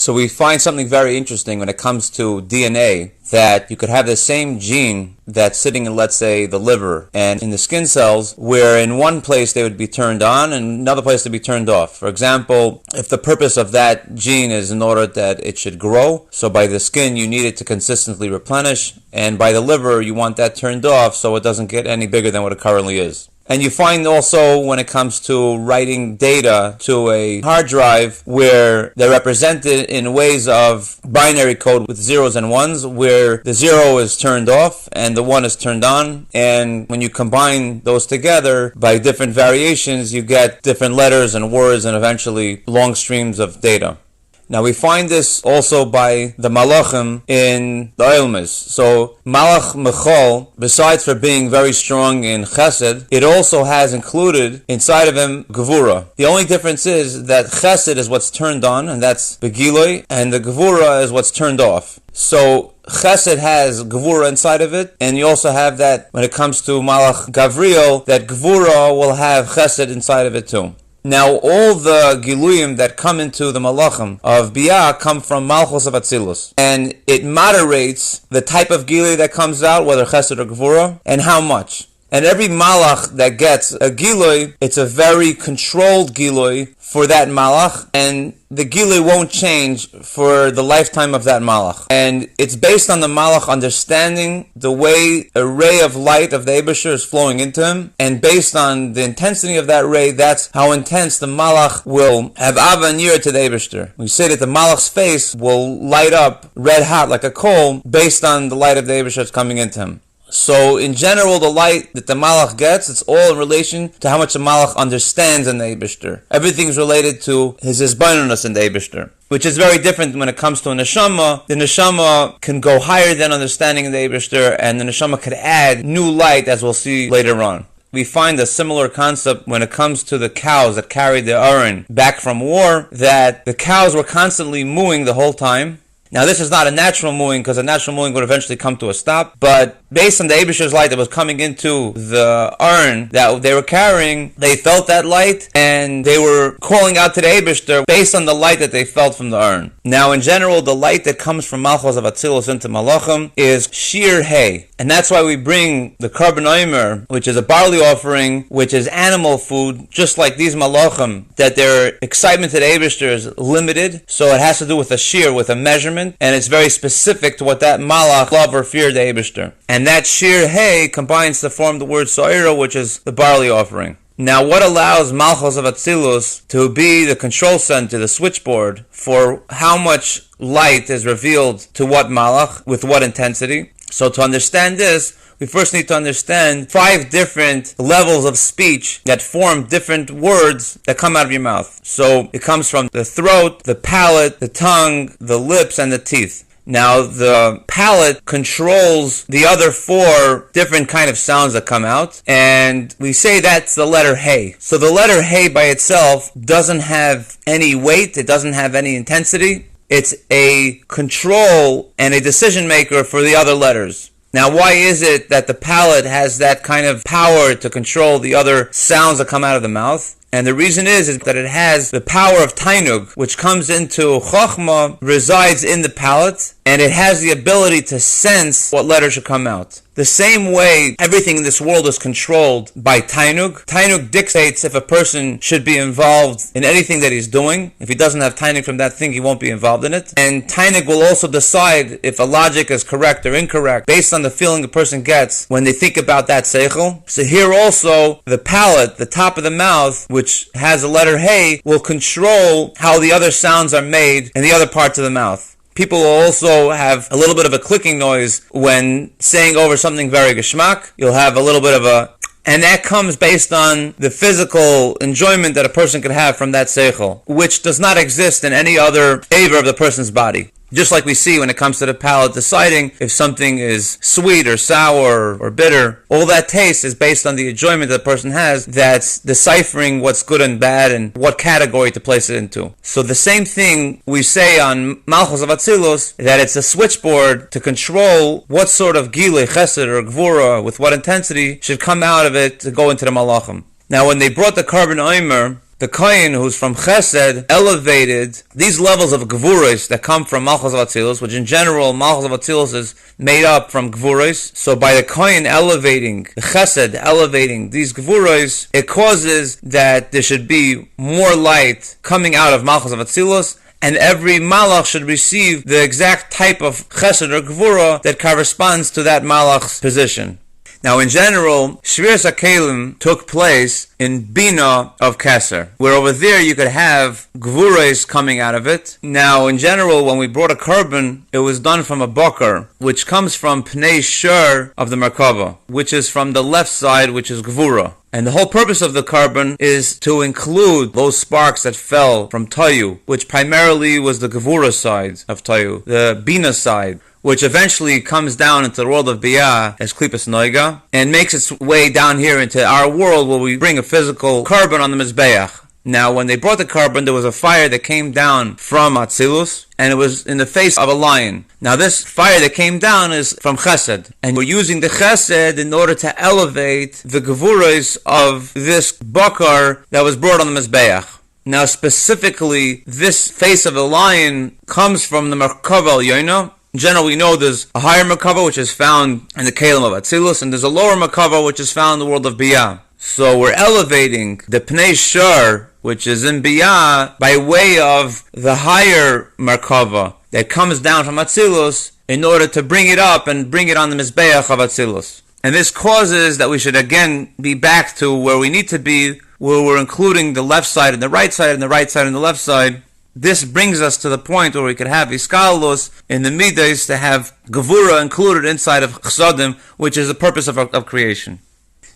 So we find something very interesting when it comes to DNA, that you could have the same gene that's sitting in, let's say, the liver and in the skin cells, where in one place they would be turned on and another place to be turned off. For example, if the purpose of that gene is in order that it should grow, so by the skin you need it to consistently replenish, and by the liver you want that turned off so it doesn't get any bigger than what it currently is. And you find also when it comes to writing data to a hard drive where they're represented in ways of binary code with zeros and ones, where the 0 is turned off and the 1 is turned on. And when you combine those together by different variations, you get different letters and words and eventually long streams of data. Now we find this also by the Malachim in the Ilmis. So Malach Mechol, besides for being very strong in Chesed, it also has included inside of him Gevura. The only difference is that Chesed is what's turned on, and that's Begiloi, and the Gevura is what's turned off. So Chesed has Gevura inside of it, and you also have that when it comes to Malach Gavriel, that Gevura will have Chesed inside of it too. Now, all the Giluyim that come into the Malachim of Biyah come from Malchus of Atzilus. And it moderates the type of Giluy that comes out, whether Chesed or Gevura, and how much. And every Malach that gets a Giluy, it's a very controlled Giluy for that Malach, and the Giluy won't change for the lifetime of that Malach. And it's based on the Malach understanding the way a ray of light of the Eibusher is flowing into him, and based on the intensity of that ray, that's how intense the Malach will have Ava and Yira to the Eibusher. We say that the Malach's face will light up red hot like a coal based on the light of the Eibusher that's coming into him. So in general, the light that the Malach gets, it's all in relation to how much the Malach understands in the Eibishter. Everything's related to his Isbainunus in the Eibishter, which is very different when it comes to a Neshama. The Neshama can go higher than understanding in the Eibishter, and the Neshama could add new light, as we'll see later on. We find a similar concept when it comes to the cows that carried the Aron back from war, that the cows were constantly mooing the whole time. Now, this is not a natural mooing, because a natural mooing would eventually come to a stop, but based on the Eibusher's light that was coming into the urn that they were carrying, they felt that light, and they were calling out to the Eibusher based on the light that they felt from the urn. Now, in general, the light that comes from Malchus of Atzilus into Malachim is Shir Hay, and that's why we bring the Korban Omer, which is a barley offering, which is animal food, just like these Malachim, that their excitement to the Eibusher is limited, so it has to do with a shear, with a measurement, and it's very specific to what that Malach loved or feared the Eibusher. And that Shir Hay combines to form the word So'ira, which is the barley offering. Now, what allows Malchus of Atzilus to be the control center, the switchboard, for how much light is revealed to what Malach, with what intensity? So to understand this, we first need to understand 5 different levels of speech that form different words that come out of your mouth. So it comes from the throat, the palate, the tongue, the lips, and the teeth. Now, the palate controls the other 4 different kind of sounds that come out, and we say that's the letter Hey. So the letter Hey by itself doesn't have any weight, it doesn't have any intensity. It's a control and a decision maker for the other letters. Now, why is it that the palate has that kind of power to control the other sounds that come out of the mouth? And the reason is that it has the power of Tainug, which comes into Chochmah, resides in the palate, and it has the ability to sense what letter should come out. The same way everything in this world is controlled by Tainug. Tainug dictates if a person should be involved in anything that he's doing. If he doesn't have Tainug from that thing, he won't be involved in it. And Tainug will also decide if a logic is correct or incorrect based on the feeling a person gets when they think about that seichel. So here also, the palate, the top of the mouth, which has a letter Hey, will control how the other sounds are made in the other parts of the mouth. People will also have a little bit of a clicking noise when saying over something very geschmack. You'll have a little bit of a... And that comes based on the physical enjoyment that a person can have from that seichel, which does not exist in any other aver of the person's body. Just like we see when it comes to the palate deciding if something is sweet or sour or bitter, all that taste is based on the enjoyment that the person has that's deciphering what's good and bad and what category to place it into. So the same thing we say on Malchus of Atzilus, that it's a switchboard to control what sort of Gilei, Chesed, or Gvura, with what intensity should come out of it to go into the Malachim. Now when they brought the Korban Omer, the Kohen who's from Chesed elevated these levels of Gvuros that come from Malchus of Atzilus, which in general Malchus of Atzilus is made up from Gvuros. So by the Kohen elevating, the Chesed elevating these Gvuros, it causes that there should be more light coming out of Malchus of Atzilus, and every malach should receive the exact type of chesed or gvura that corresponds to that malach's position. Now, in general, Shvuos HaKelim took place in Bina of Keser, where over there you could have gvuras coming out of it. Now, in general, when we brought a carbon, it was done from a bakar, which comes from Pnei Shur of the Merkava, which is from the left side, which is gvura. And the whole purpose of the carbon is to include those sparks that fell from Tayu, which primarily was the Gevura side of Tayu, the Bina side, which eventually comes down into the world of Biyah as Klipas Noiga, and makes its way down here into our world where we bring a physical carbon on the Mizbeach. Now, when they brought the carbon, there was a fire that came down from Atzilus, and it was in the face of a lion. Now, this fire that came down is from Chesed, and we're using the Chesed in order to elevate the Gevuras of this Bakar that was brought on the Mizbeach. Now, specifically, this face of a lion comes from the Merkava El Yono. In general, we know there's a higher Merkava, which is found in the Kalim of Atzilus, and there's a lower Merkava, which is found in the world of Biyah. So we're elevating the Pnei Shur, which is in Biyah, by way of the higher Merkava that comes down from Atzilus in order to bring it up and bring it on the Mizbeach of Atzilus. And this causes that we should again be back to where we need to be, where we're including the left side and the right side and the right side and the left side. This brings us to the point where we could have Iskalos in the Midas to have Gevura included inside of Chsadim, which is the purpose of creation.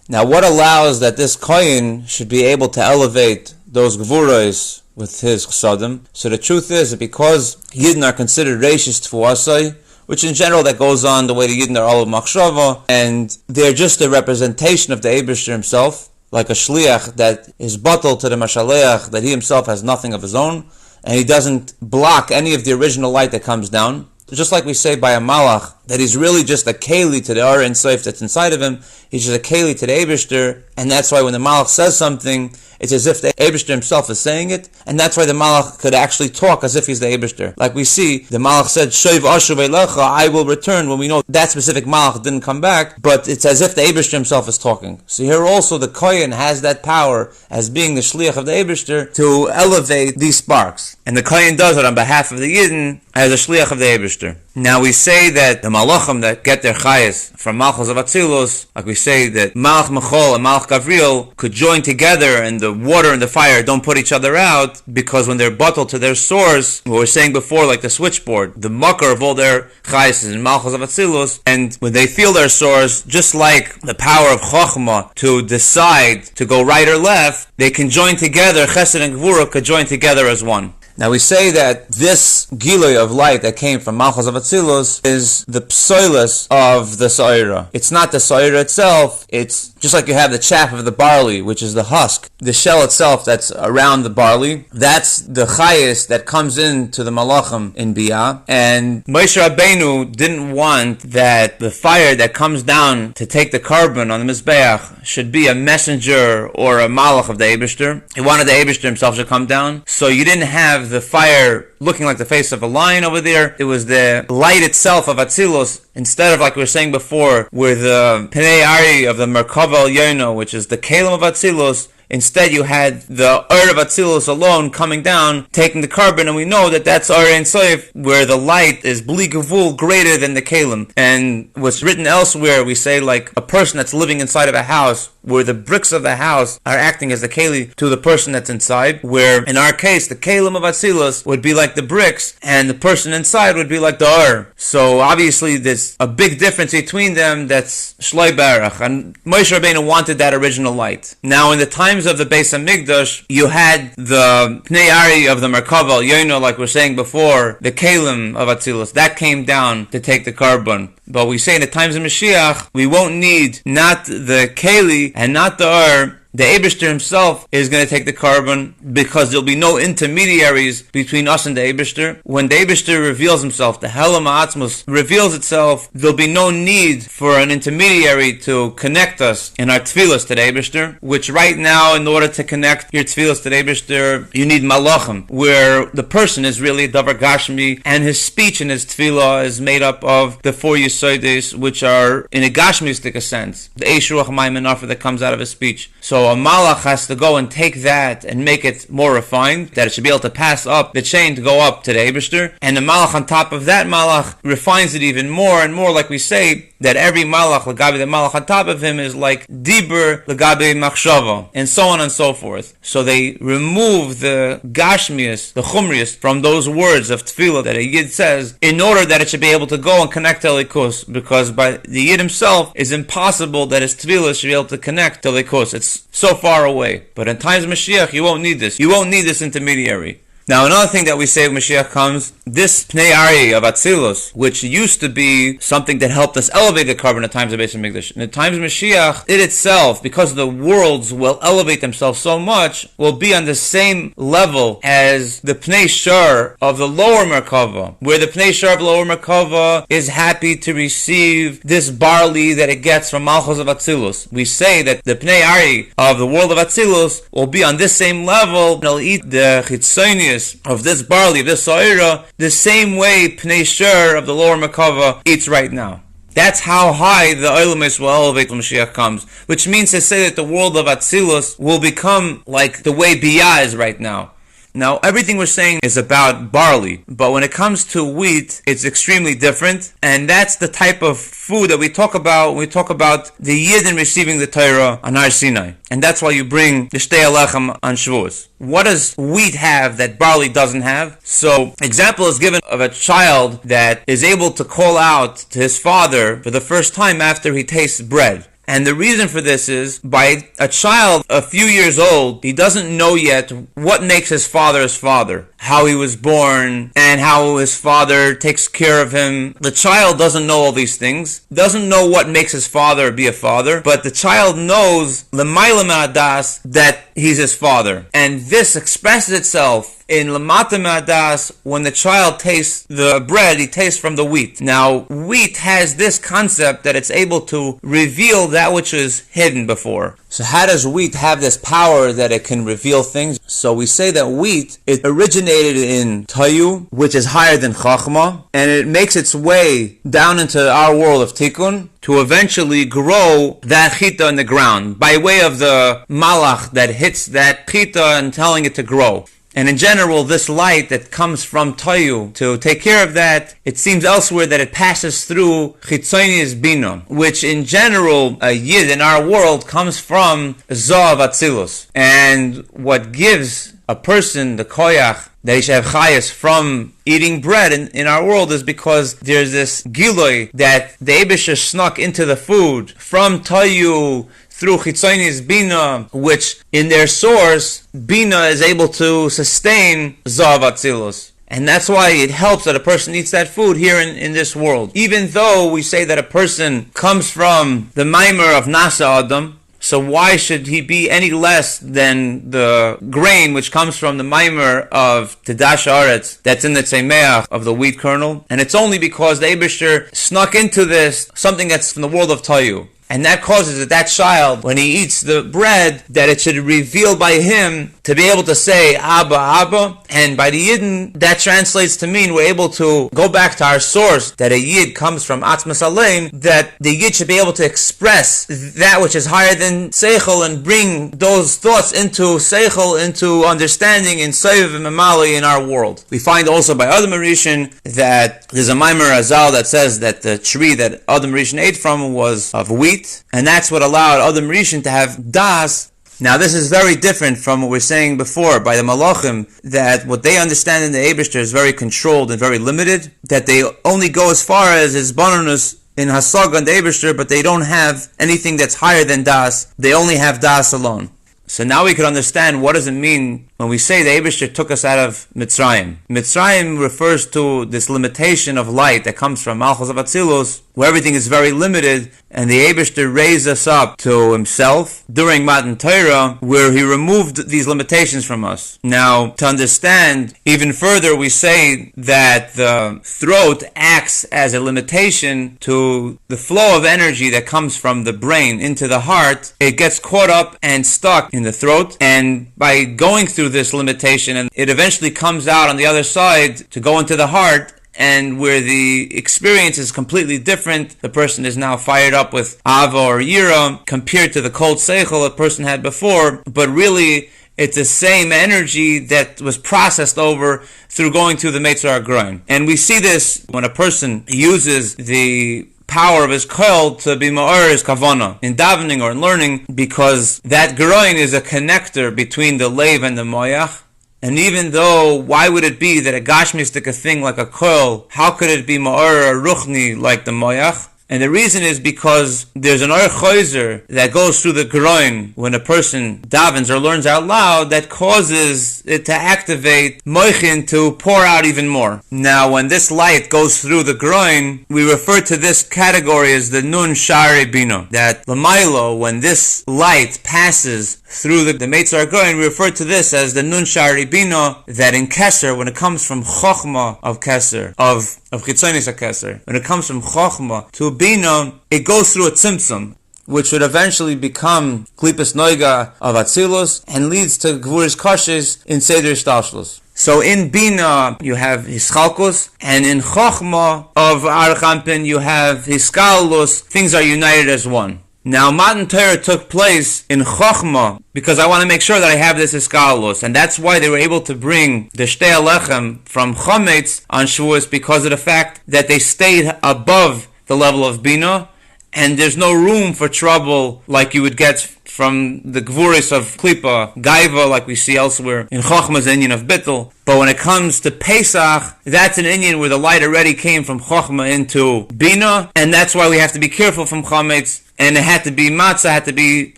Now, what allows that this Kohen should be able to elevate those Gevuras with his Chsadim? So the truth is that because Yidden are considered Reishis Tfuasai, which in general that goes on the way the Yidden are all of Machshava, and they're just a representation of the Eibishter himself, like a Shliach that is bottled to the Mashaleach, that he himself has nothing of his own, and he doesn't block any of the original light that comes down. Just like we say by a malach, that he's really just a keli to the Ar and Seif that's inside of him, he's just a keli to the Eibishter, and that's why when the malach says something, it's as if the Eibishter himself is saying it, and that's why the malach could actually talk as if he's the Eibishter. Like we see, the malach said, Shoiv Ashuv Eilecha, I will return, when we know that specific malach didn't come back, but it's as if the Eibishter himself is talking. So here also the Kohen has that power, as being the Shliach of the Eibishter, to elevate these sparks. And the Kohen does it on behalf of the Yidden, as a Shliach of the Eibishter. Now we say that the Malachim that get their Chayas from Malchus of Atzilus, like we say that Malach Mechol and Malach Gavriel could join together and the water and the fire don't put each other out, because when they're bottled to their source, what we were saying before, like the switchboard, the makar of all their Chayas is in Malchus of Atzilus, and when they feel their source, just like the power of Chochmah to decide to go right or left, they can join together, Chesed and Gvura could join together as one. Now we say that this Giloy of light that came from Malchus of Atzilus is the psoilus of the Sa'ira. It's not the Sa'ira itself, it's just like you have the chaff of the barley, which is the husk. The shell itself that's around the barley, that's the Chayis that comes into the Malachim in Biyah. And Moshe Rabbeinu didn't want that the fire that comes down to take the carbon on the Mizbeach should be a messenger or a Malach of the Eibishter. He wanted the Eibishter himself to come down. So you didn't have the fire looking like the face of a lion over there. It was the light itself of Atzilus, instead of, like we were saying before, where the Pnei Ari of the Merkava El Yono, which is the Kalim of Atzilus, instead you had the Ur of Atzilus alone coming down, taking the carbon, and we know that that's Ur Ein Sof, where the light is Bli Gevul, greater than the Kalim. And what's written elsewhere, we say like a person that's living inside of a house, where the bricks of the house are acting as the keli to the person that's inside, where in our case the kalim of Atzilus would be like the bricks and the person inside would be like the Ur. So obviously there's a big difference between them, that's Shloi Barach, and Moshe Rabbeinu wanted that original light. Now in the times of the Beis HaMikdash, you had the Pnei Ari of the Merkava El Yono, like we were saying before, the kalim of Atzilus, that came down to take the carbon. But we say in the times of Mashiach, we won't need not the keli and not the Ur, The Eibishter himself is going to take the carbon, because there'll be no intermediaries between us and the Eibishter. When the Eibishter reveals himself, the Helam Ha'atzmos reveals itself, there'll be no need for an intermediary to connect us in our tefillas to the Eibishter, which right now, in order to connect your tefillas to the Eibishter, you need malachim, where the person is really davar gashmi, and his speech and his tefillah is made up of the four yesodis, which are in a gashmistic sense, the eish ruach mayim and afer that comes out of his speech. So a malach has to go and take that and make it more refined, that it should be able to pass up the chain to go up to the Eibishter, and the malach on top of that malach refines it even more and more, like we say, that every malach, legabi the malach on top of him, is like diber legabi machshava, and so on and so forth. So they remove the gashmius, the chumrius, from those words of tefillah that a yid says, in order that it should be able to go and connect to Elikus, because by the yid himself, it's impossible that his tefillah should be able to connect to Elikus. It's so far away. But in times of Mashiach, you won't need this. You won't need this intermediary. Now, another thing that we say when Mashiach comes, this Pnei Ari of Atzilus, which used to be something that helped us elevate the carbon in times of Beis HaMikdash. In the times of Mashiach, it itself, because the worlds will elevate themselves so much, will be on the same level as the Pnei Shar of the lower Merkava, where the Pnei Shar of lower Merkava is happy to receive this barley that it gets from Malchus of Atzilus. We say that the Pnei Ari of the world of Atzilus will be on this same level. They'll eat the Chitzonius of this barley, of this Sa'ira, the same way Pnei Shur of the lower Merkava eats right now. That's how high the Olamis will elevate when Mashiach comes, which means to say that the world of Atzilus will become like the way Biyah is right now. Now, everything we're saying is about barley, but when it comes to wheat, it's extremely different, and that's the type of food that we talk about when we talk about the Yidden receiving the Torah on Har Sinai. And that's why you bring the Shtei Alechem on Shvuos. What does wheat have that barley doesn't have? So, example is given of a child that is able to call out to his father for the first time after he tastes bread. And the reason for this is, by a child a few years old, he doesn't know yet what makes his father, how he was born, and how his father takes care of him. The child doesn't know all these things, doesn't know what makes his father be a father, but the child knows l'mayla ma'adas that he's his father. And this expresses itself in Lamata Ma'adas, when the child tastes the bread, he tastes from the wheat. Now, wheat has this concept that it's able to reveal that which is hidden before. So how does wheat have this power that it can reveal things? So we say that wheat, it originated in Tayu, which is higher than Chachma, and it makes its way down into our world of Tikkun to eventually grow that chita in the ground by way of the malach that hits that chita and telling it to grow. And in general, this light that comes from Tayu to take care of that, it seems elsewhere that it passes through Chitzonius Bina, which in general, a Yid in our world comes from Zav Atzilus. And what gives a person the koyach that he should have chayas from eating bread in our world is because there's this giloi that the Eibusher snuck into the food from Tayu through Chitzonius Bina, which in their source, Bina is able to sustain Zav Atzilus. And that's why it helps that a person eats that food here in this world. Even though we say that a person comes from the Maimer of Nasa Adam, so why should he be any less than the grain which comes from the Maimer of Tedash Aretz that's in the Tzemeach of the wheat kernel? And it's only because the Eibusher snuck into this something that's from the world of Tayu. And that causes that child, when he eats the bread, that it should reveal by him to be able to say, Abba, Abba. And by the Yidden, that translates to mean we're able to go back to our source, that a Yid comes from Atzmas Aleim, that the Yid should be able to express that which is higher than Seichel and bring those thoughts into Seichel, into understanding in Seiv and Mamali in our world. We find also by Adam Rishon that there's a Maimer Azal that says that the tree that Adam Rishon ate from was of wheat, and that's what allowed Adam Rishon to have das. Now this is very different from what we're saying before by the Malachim, that what they understand in the Eibishter is very controlled and very limited, that they only go as far as his bonus in Hasaga and the Eibishter, but they don't have anything that's higher than das. They only have das alone. So now we can understand what does it mean when we say the Eibishter took us out of Mitzrayim. Mitzrayim refers to this limitation of light that comes from Malchus of Atzilus, where everything is very limited, and the Eibishter raised us up to himself during Matan Torah, where he removed these limitations from us. Now, to understand even further, we say that the throat acts as a limitation to the flow of energy that comes from the brain into the heart. It gets caught up and stuck in the throat, and by going through this limitation, and it eventually comes out on the other side to go into the heart, and where the experience is completely different. The person is now fired up with Ava or Yira compared to the cold Seichel a person had before, but really it's the same energy that was processed over through going through the Meitzar Groin. And we see this when a person uses the power of his koil to be ma'or his kavana in davening or in learning, because that groin is a connector between the leiv and the moyach. And even though, why would it be that a gashmistic thing like a koil, how could it be ma'or or ruchni like the moyach? And the reason is because there's an Or Choizer that goes through the groin when a person davens or learns out loud that causes it to activate moichin to pour out even more. Now, when this light goes through the groin, we refer to this category as the Nun Shari Bino. That Lamailo, when this light passes through the Meitzar Groin, we refer to this as the Nun Shari Bino, that in Keser, when it comes from Chochma of Keser, of Chitzonis HaKeser, when it comes from Chochma to Bina, it goes through a Tzimtzum, which would eventually become Klipas Noiga of Atzilus, and leads to Gvuris Koshes in Seder Shtalshlus. So in Bina, you have Hischalkus, and in Chochma of Archampin, you have Hiskalus. Things are united as one. Now, Matan Torah took place in Chochma, because I want to make sure that I have this Iskalus, and that's why they were able to bring the Shtei Alechem from Chometz on Shvuos, because of the fact that they stayed above the level of Bina, and there's no room for trouble like you would get from the Gvuris of Klipa, Gaiva, like we see elsewhere in Chochma's Inyan of Bittul. But when it comes to Pesach, that's an Inyan where the light already came from Chochma into Bina, and that's why we have to be careful from Chometz, and it had to be matzah, had to be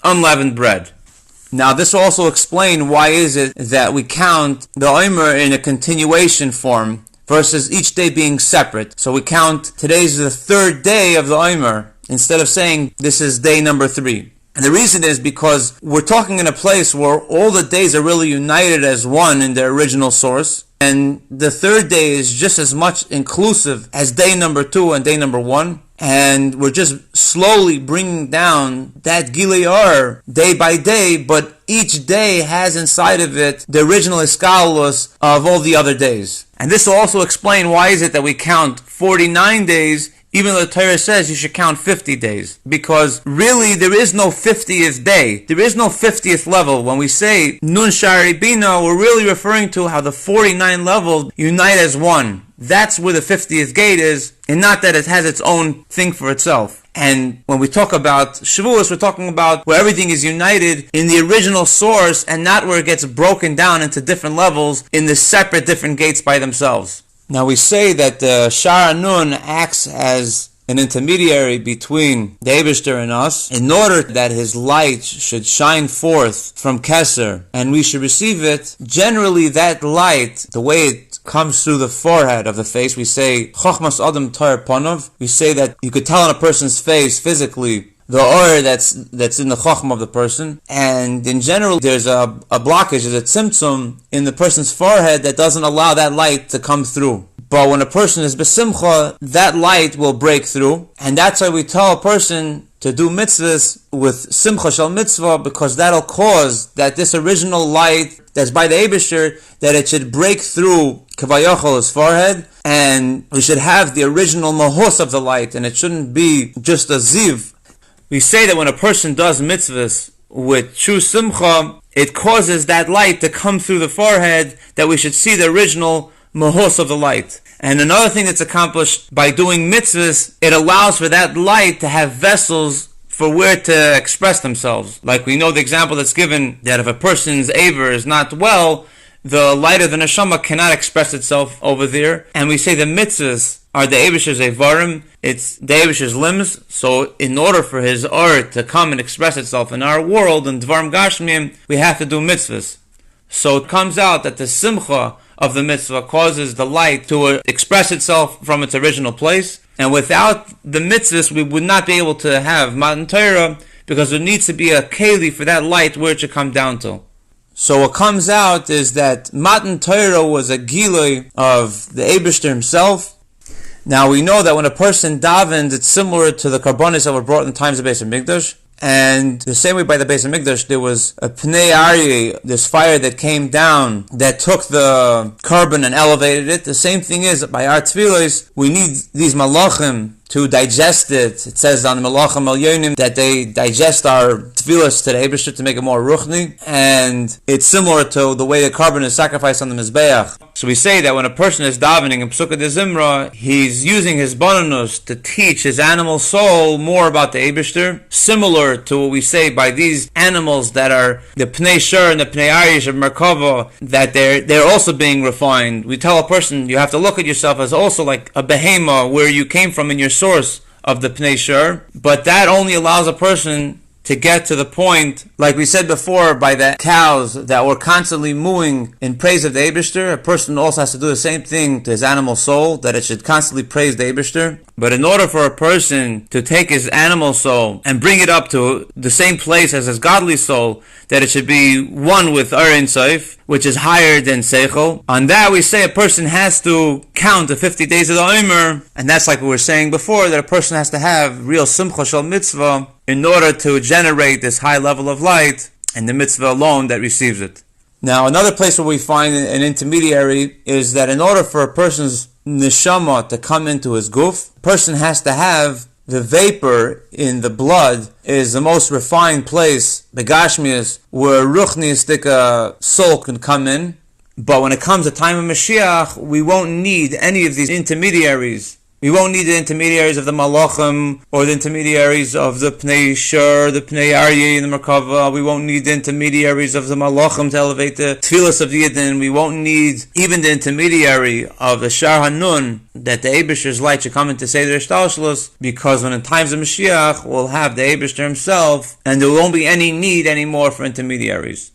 unleavened bread. Now, this will also explain why is it that we count the Omer in a continuation form versus each day being separate. So we count today's the third day of the Omer, instead of saying this is day number 3. And the reason is because we're talking in a place where all the days are really united as one in their original source, and the third day is just as much inclusive as day number 2 and day number 1. And we're just slowly bringing down that Gilei Or day by day, but each day has inside of it the original Iskalus of all the other days. And this will also explain why is it that we count 49 days, even though the Torah says you should count 50 days. Because really there is no 50th day. There is no 50th level. When we say Nun Shari Bina, we're really referring to how the 49 levels unite as one. That's where the 50th gate is, and not that it has its own thing for itself. And when we talk about Shvuos, we're talking about where everything is united in the original source, and not where it gets broken down into different levels in the separate different gates by themselves. Now we say that the Shara Nun acts as an intermediary between the Eibishter and us, in order that his light should shine forth from Keser, and we should receive it. Generally, that light, the way it comes through the forehead of the face, we say, Chochmas Adam Toyer Ponov. We say that you could tell on a person's face physically the Or that's in the Chochma of the person. And in general, there's a blockage, there's a tzimtzum in the person's forehead that doesn't allow that light to come through. But when a person is besimcha, that light will break through. And that's why we tell a person to do mitzvahs with simcha shel mitzvah, because that'll cause that this original light that's by the Eibishter, that it should break through kavayachol, his forehead, and we should have the original mahos of the light, and it shouldn't be just a ziv. We say that when a person does mitzvahs with true simcha, it causes that light to come through the forehead, that we should see the original mahos of the light. And another thing that's accomplished by doing mitzvahs, it allows for that light to have vessels for where to express themselves. Like we know the example that's given, that if a person's aver is not well, the light of the neshama cannot express itself over there. And we say the mitzvahs are the Eibishter's Eivarim, it's the Eibishter's limbs. So in order for his Or to come and express itself in our world, in Dvarim Gashmim, we have to do mitzvahs. So it comes out that the simcha of the mitzvah causes the light to express itself from its original place. And without the mitzvahs, we would not be able to have Matan Torah, because there needs to be a keli for that light where it should come down to. So what comes out is that Matan Torah was a gilui of the Eibishter himself. Now we know that when a person davens, it's similar to the karbonis that were brought in the times of Beis HaMikdash. And the same way by the Beis HaMikdash, there was a Pnei Aryeh, this fire that came down, that took the carbon and elevated it. The same thing is, by our tefillos, we need these malachim to digest it. It says on the Malachim Elyonim that they digest our tefillos to the Eibishter to make it more ruchni, and it's similar to the way the carbon is sacrificed on the Mizbeach. So we say that when a person is davening in Pesukah de Zimra, he's using his bonanus to teach his animal soul more about the Eibishter, similar to what we say by these animals that are the Pnei Shur and the Pnei Arish of Merkava, that they're also being refined. We tell a person, you have to look at yourself as also like a behema, where you came from in your source of the Pnei Shur, but that only allows a person to get to the point, like we said before, by the cows that were constantly mooing in praise of the Eibishter. A person also has to do the same thing to his animal soul, that it should constantly praise the Eibishter. But in order for a person to take his animal soul and bring it up to the same place as his godly soul, that it should be one with Or Ein Sof, which is higher than Seichel. On that we say a person has to count the 50 days of the Omer, and that's like we were saying before, that a person has to have real Simcha Shel Mitzvah in order to generate this high level of light, and the mitzvah alone that receives it. Now another place where we find an intermediary is that in order for a person's neshama to come into his guf, a person has to have the vapor in the blood is the most refined place, the Gashmias, where Ruchniistic soul can come in. But when it comes to time of Mashiach, we won't need any of these intermediaries. We won't need the intermediaries of the Malachim, or the intermediaries of the Pnei Shur, the Pnei Aryeh, and the Merkava. We won't need the intermediaries of the Malachim to elevate the Tfilas of the Yidden. We won't need even the intermediary of the Shar Hanun, that the Eibishter's light should come into Seder Shtalshalos, because when in times of Mashiach, we'll have the Eibishter himself, and there won't be any need anymore for intermediaries.